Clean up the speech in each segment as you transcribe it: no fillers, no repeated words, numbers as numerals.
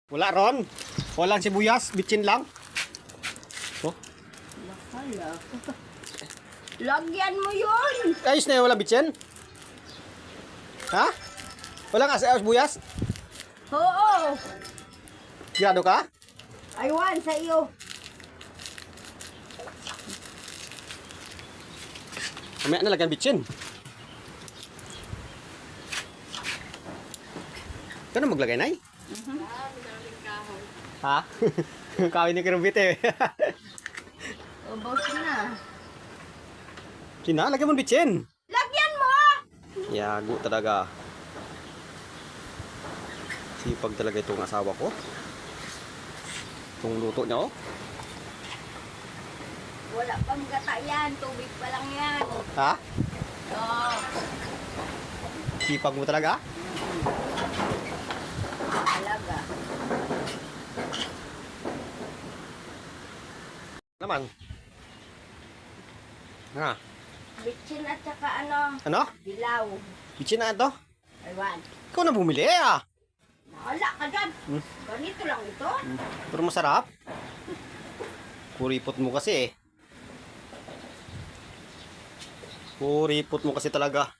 Wala ron. Walang sibuyas, bitchin lang. Oh. Bakala. Lagyan mo yun. Ayos na yun, walang bitchin. Ha? Walang sibuyas? Oo. Sigurado ka? Aywan sa iyo. Mamaya na lagyan bitchin. Ito na maglagay, Nay? Ha? Kawin ni Kirubit eh. Ubos na. Sina, lagyan mo bitchin. Lagyan mo! Yago talaga. Sipag talaga itong asawa ko. Itong luto niya, oh. Wala pang gata yan. Tubig pa lang yan. Ha? Oo. Sipag mo talaga? Talaga. Naman. Ha? Bitchin at saka ano, Ano? dilaw. Bitchin na ito? Aywan. Ikaw na bumili ah. Wala ka dyan. Ganito lang ito. Pero masarap. Kuripot mo kasi eh. Kuripot mo kasi talaga.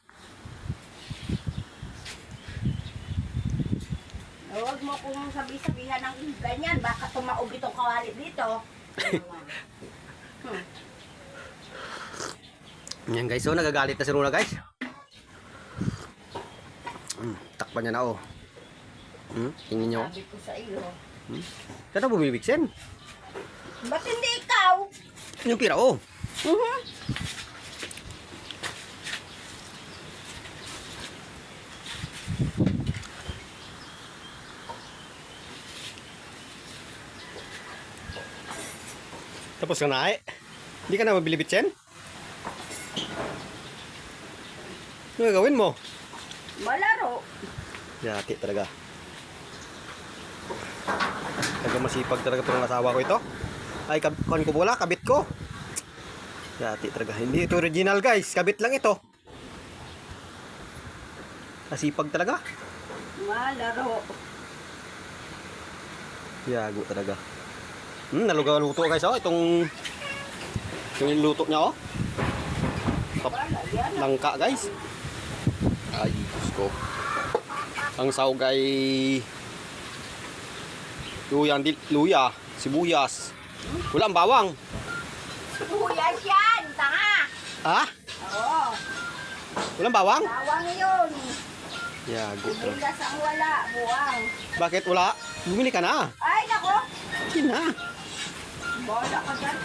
Huwag mo kung sabi-sabihan ng ganyan. Baka tumaog itong kawali dito. Yan guys, so nagagalit na si Runa guys. Takpan niya na oh. Tingin nyo. Sabi ko sa iyo. Kaya bumibigsin. Ba't hindi ikaw? Yung pira oh. Tapos ka na eh. Hindi ka na mabili bitsin? Ano gagawin mo? Malaro. Yati talaga. Talaga masipag talaga itong asawa ko ito. Ay, kuhan ko pala, kabit ko. Yati talaga. Hindi ito original guys. Kabit lang ito. Masipag talaga. Malaro. Yago talaga. Nalugaw-luto guys oh. Itong luto niya oh. Langka guys. Ay, Diyos ko. Ang sahog ay luya, sibuyas. Walang bawang. Sibuyas yan, tanga. Ha? Oo. Walang bawang? Bawang yun. Yago talaga. Bigas ang wala, buwang. Bakit wala? Bumili ka na. Ay, nako. Sige na. Bola ka dyan.